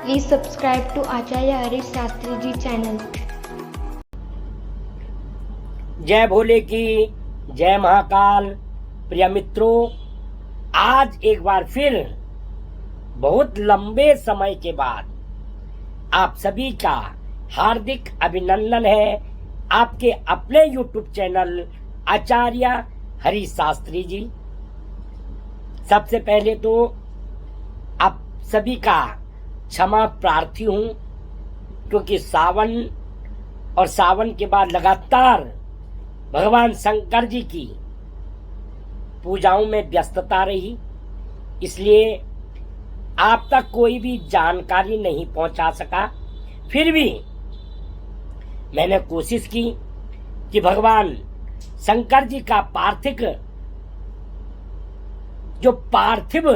Please subscribe to Acharya Harish Shastri Ji channel. जय भोले की जय महाकाल। प्रिय मित्रों, आज एक बार फिर बहुत लंबे समय के बाद आप सभी का हार्दिक अभिनंदन है आपके अपने YouTube चैनल आचार्य हरीश शास्त्री जी। सबसे पहले तो आप सभी का क्षमा प्रार्थी हूँ, क्योंकि सावन और सावन के बाद लगातार भगवान शंकर जी की पूजाओं में व्यस्तता रही, इसलिए आप तक कोई भी जानकारी नहीं पहुंचा सका। फिर भी मैंने कोशिश की कि भगवान शंकर जी का पार्थिव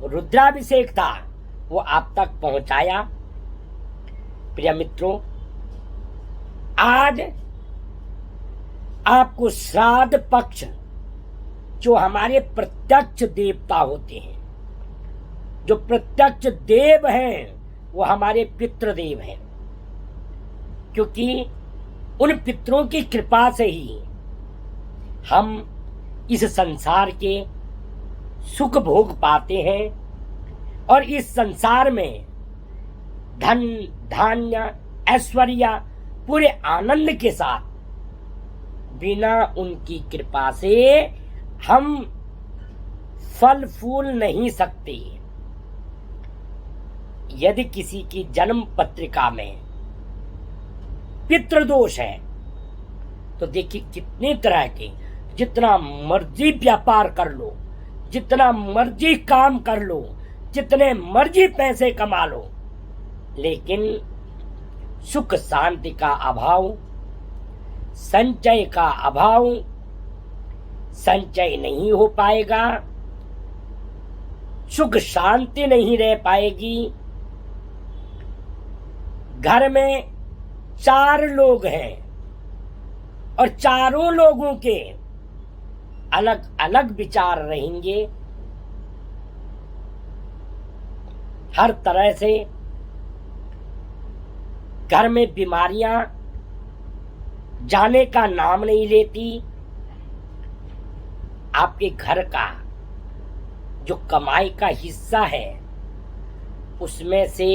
रुद्राभिषेक था वो आप तक पहुंचाया। प्रिय मित्रों, आज आपको श्राद्ध पक्ष, जो हमारे प्रत्यक्ष देवता होते हैं, जो प्रत्यक्ष देव हैं, वो हमारे पितृदेव हैं, क्योंकि उन पितरों की कृपा से ही हम इस संसार के सुख भोग पाते हैं और इस संसार में धन धान्य ऐश्वर्य पूरे आनंद के साथ बिना उनकी कृपा से हम फल फूल नहीं सकते। यदि किसी की जन्म पत्रिका में पितृदोष है तो देखिए कितनी तरह के, जितना मर्जी व्यापार कर लो, जितना मर्जी काम कर लो, जितने मर्जी पैसे कमा लो, लेकिन सुख शांति का अभाव, संचय का अभाव, संचय नहीं हो पाएगा, सुख शांति नहीं रह पाएगी। घर में 4 लोग हैं और चारों लोगों के अलग अलग विचार रहेंगे। हर तरह से घर में बीमारियां जाने का नाम नहीं लेती। आपके घर का जो कमाई का हिस्सा है उसमें से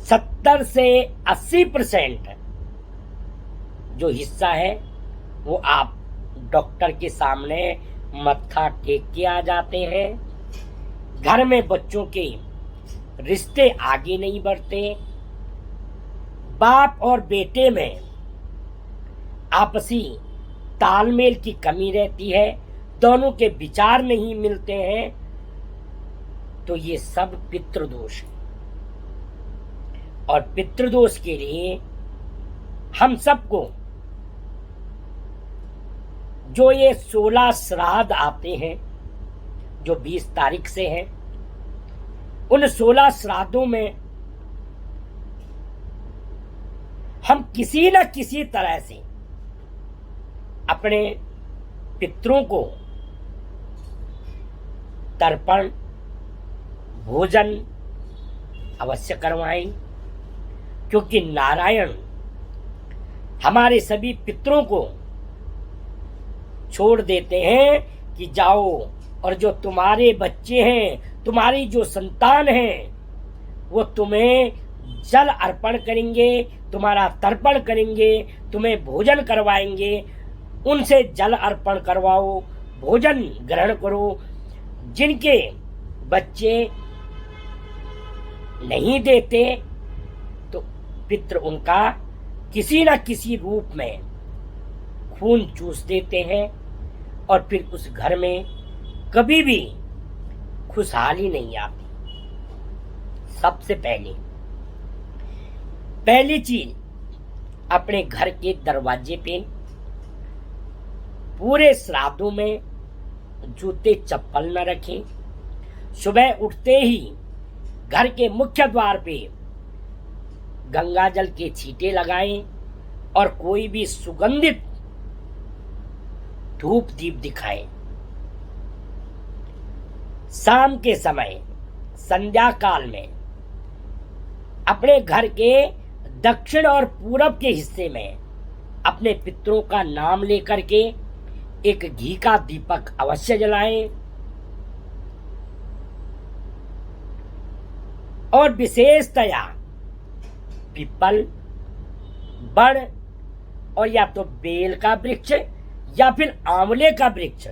70 से 80% जो हिस्सा है वो आप डॉक्टर के सामने मत्था टेक के आ जाते हैं। घर में बच्चों के रिश्ते आगे नहीं बढ़ते। बाप और बेटे में आपसी तालमेल की कमी रहती है, दोनों के विचार नहीं मिलते हैं। तो ये सब पितृदोष है और पितृदोष के लिए हम सबको जो ये 16 श्राद्ध आते हैं, जो 20 तारीख से हैं, उन 16 श्राद्धों में हम किसी न किसी तरह से अपने पितरों को तर्पण भोजन अवश्य करवाएं, क्योंकि नारायण हमारे सभी पितरों को छोड़ देते हैं कि जाओ और जो तुम्हारे बच्चे हैं, तुम्हारी जो संतान है, वो तुम्हें जल अर्पण करेंगे, तुम्हारा तर्पण करेंगे, तुम्हें भोजन करवाएंगे। उनसे जल अर्पण करवाओ, भोजन ग्रहण करो। जिनके बच्चे नहीं देते तो पितृ उनका किसी न किसी रूप में खून चूस देते हैं और फिर उस घर में कभी भी खुशहाली नहीं आती। सबसे पहली चीज, अपने घर के दरवाजे पे पूरे श्राद्धों में जूते चप्पल न रखें। सुबह उठते ही घर के मुख्य द्वार पे गंगा जल के छींटे लगाएं और कोई भी सुगंधित धूप दीप दिखाएं। शाम के समय संध्या काल में अपने घर के दक्षिण और पूरब के हिस्से में अपने पितरों का नाम लेकर के एक घी का दीपक अवश्य जलाएं और विशेषतया पीपल, बड़ और या तो बेल का वृक्ष या फिर आंवले का वृक्ष,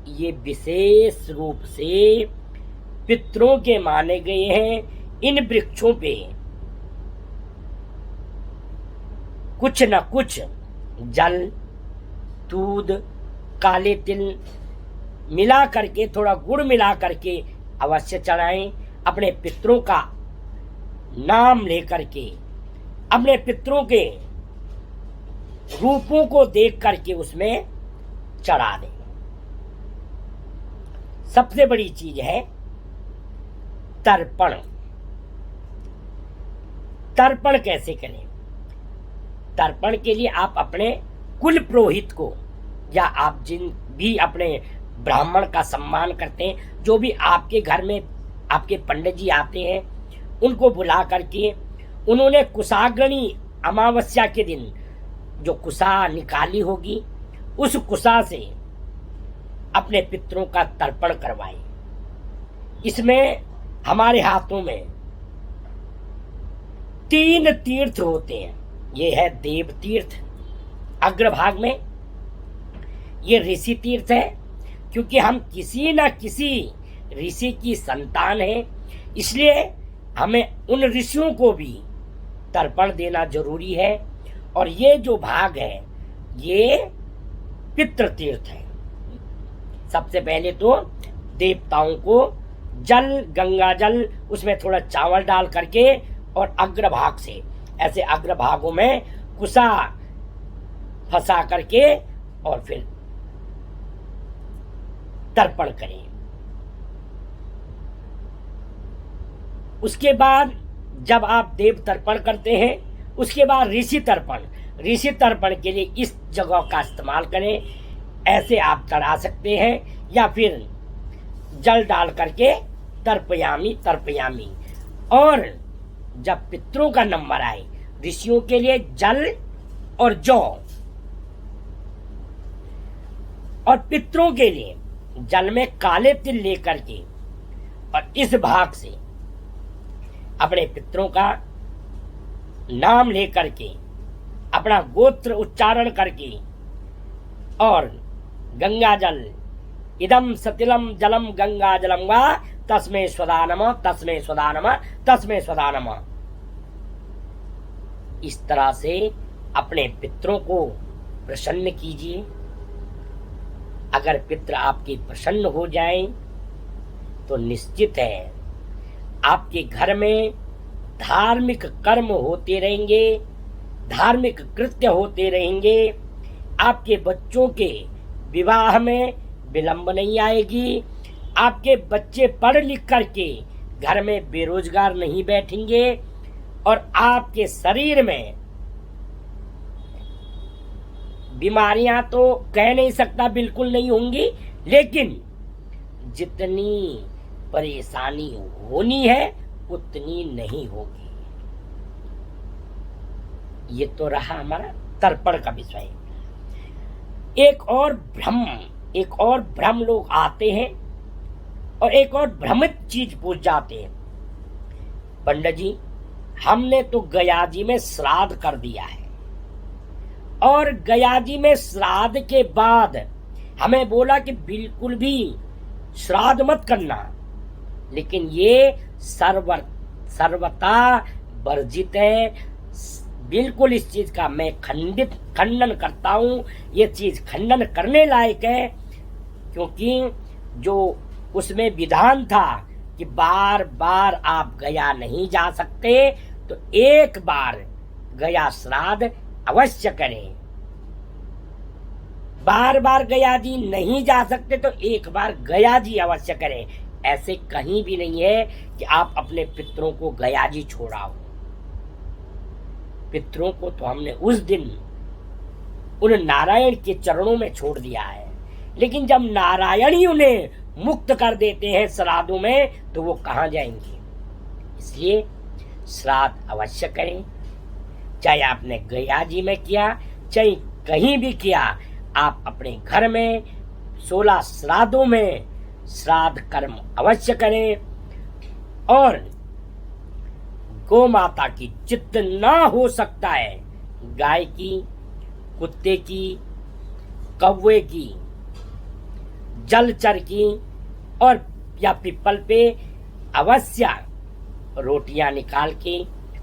ये विशेष रूप से पितरों के माने गए हैं। इन वृक्षों पे कुछ न कुछ जल, दूध, काले तिल मिला करके, थोड़ा गुड़ मिला करके अवश्य चढ़ाएं। अपने पितरों का नाम लेकर के, अपने पितरों के रूपों को देख करके उसमें चढ़ा दें। सबसे बड़ी चीज है तर्पण। तर्पण कैसे करें? तर्पण के लिए आप अपने कुल पुरोहित को, या आप जिन भी अपने ब्राह्मण का सम्मान करते हैं, जो भी आपके घर में आपके पंडित जी आते हैं, उनको बुला करके उन्होंने कुशाग्रणी अमावस्या के दिन जो कुशा निकाली होगी, उस कुशा से अपने पितरों का तर्पण करवाएं। इसमें हमारे हाथों में 3 तीर्थ होते हैं। ये है देव तीर्थ, अग्रभाग में ये ऋषि तीर्थ है, क्योंकि हम किसी न किसी ऋषि की संतान हैं, इसलिए हमें उन ऋषियों को भी तर्पण देना जरूरी है। और ये जो भाग है ये पितृ तीर्थ है। सबसे पहले तो देवताओं को जल, गंगा जल, उसमें थोड़ा चावल डाल करके और अग्रभाग से, ऐसे अग्रभागों में कुशा फंसा करके और फिर तर्पण करें। उसके बाद जब आप देव तर्पण करते हैं, उसके बाद ऋषि तर्पण। ऋषि तर्पण के लिए इस जगह का इस्तेमाल करें। ऐसे आप चढ़ा सकते हैं या फिर जल डाल करके तर्पयामी तर्पयामी। और जब पितरों का नंबर आए, ऋषियों के लिए जल और जौ, और पितरों के लिए जल में काले तिल लेकर के और इस भाग से अपने पितरों का नाम लेकर के, अपना गोत्र उच्चारण करके और गंगा जल, इदम सतिलम जलम गंगा जलम वा तस्मै स्वधा नमः, तस्मै स्वधा नमः, तस्मै स्वधा नमः, इस तरह से अपने पितरों को प्रसन्न कीजिए। अगर पितृ आपके प्रसन्न हो जाएं तो निश्चित है आपके घर में धार्मिक कर्म होते रहेंगे, धार्मिक कृत्य होते रहेंगे। आपके बच्चों के विवाह में विलंब नहीं आएगी। आपके बच्चे पढ़ लिख करके घर में बेरोजगार नहीं बैठेंगे और आपके शरीर में बीमारियां तो कह नहीं सकता बिल्कुल नहीं होंगी, लेकिन जितनी परेशानी होनी है उतनी नहीं होगी। ये तो रहा हमारा तर्पण का विषय। एक और भ्रम लोग आते हैं और एक और भ्रमित चीज पूछ जाते हैं, पंडित जी हमने तो गया जी में श्राद्ध कर दिया है और गया जी में श्राद्ध के बाद हमें बोला कि बिल्कुल भी श्राद्ध मत करना, लेकिन ये सर्वथा वर्जित है। बिल्कुल इस चीज का मैं खंडन करता हूँ। ये चीज खंडन करने लायक है, क्योंकि जो उसमें विधान था कि बार बार आप गया नहीं जा सकते, तो एक बार गया श्राद्ध अवश्य करें। बार बार गया जी नहीं जा सकते तो एक बार गया जी अवश्य करें। ऐसे कहीं भी नहीं है कि आप अपने पितरों को गया जी छोड़ाओ। पितरों को तो हमने उस दिन उन नारायण के चरणों में छोड़ दिया है, लेकिन जब नारायण ही उन्हें मुक्त कर देते हैं श्राद्धों में, तो वो कहाँ जाएंगे। इसलिए श्राद्ध अवश्य करें, चाहे आपने गया जी में किया, चाहे कहीं भी किया। आप अपने घर में 16 श्राद्धों में श्राद्ध कर्म अवश्य करें। और गौ माता की जितना हो सकता है, गाय की, कुत्ते की, कौवे की, जलचर की, और या पीपल पे अवश्य रोटियां निकाल के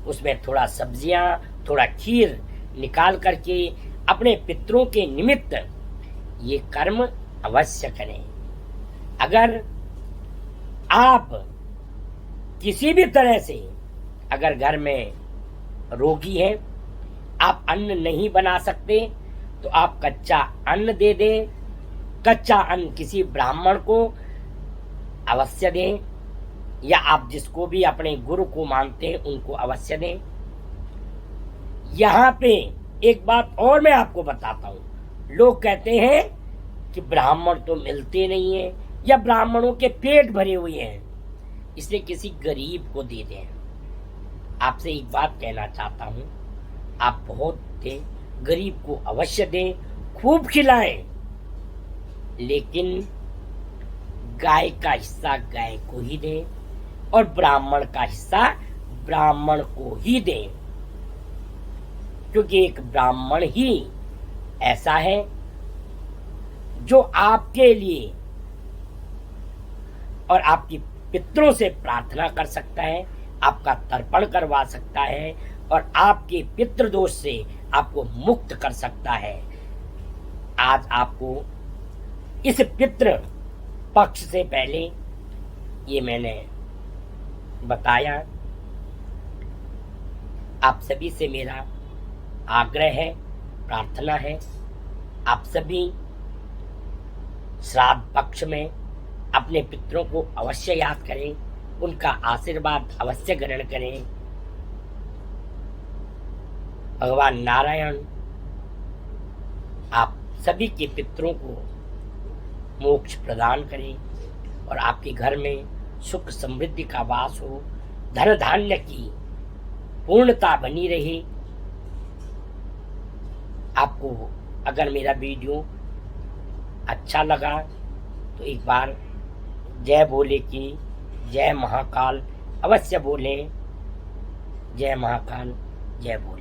उसमें थोड़ा सब्जियां, थोड़ा खीर निकाल करके अपने पितरों के निमित्त ये कर्म अवश्य करें। अगर आप किसी भी तरह से अगर घर में रोगी है, आप अन्न नहीं बना सकते, तो आप कच्चा अन्न दे दें। कच्चा अन्न किसी ब्राह्मण को अवश्य दें, या आप जिसको भी अपने गुरु को मानते हैं उनको अवश्य दें। यहाँ पे एक बात और मैं आपको बताता हूँ। लोग कहते हैं कि ब्राह्मण तो मिलते नहीं है, या ब्राह्मणों के पेट भरे हुए हैं, इसलिए किसी गरीब को दे दें। आपसे एक बात कहना चाहता हूँ, आप बहुत दें, गरीब को अवश्य दें, खूब खिलाएं, लेकिन गाय का हिस्सा गाय को ही दें और ब्राह्मण का हिस्सा ब्राह्मण को ही दें। क्योंकि एक ब्राह्मण ही ऐसा है जो आपके लिए और आपकी पितरों से प्रार्थना कर सकता है, आपका तर्पण करवा सकता है और आपके पितृ दोष से आपको मुक्त कर सकता है। आज आपको इस पितृ पक्ष से पहले ये मैंने बताया। आप सभी से मेरा आग्रह है, प्रार्थना है, आप सभी श्राद्ध पक्ष में अपने पितरों को अवश्य याद करें, उनका आशीर्वाद अवश्य ग्रहण करें। भगवान नारायण आप सभी के पितरों को मोक्ष प्रदान करें और आपके घर में सुख समृद्धि का वास हो, धन धान्य की पूर्णता बनी रहे। आपको अगर मेरा वीडियो अच्छा लगा तो एक बार जय भोले की, जय महाकाल अवश्य बोलें। जय महाकाल, जय भोले।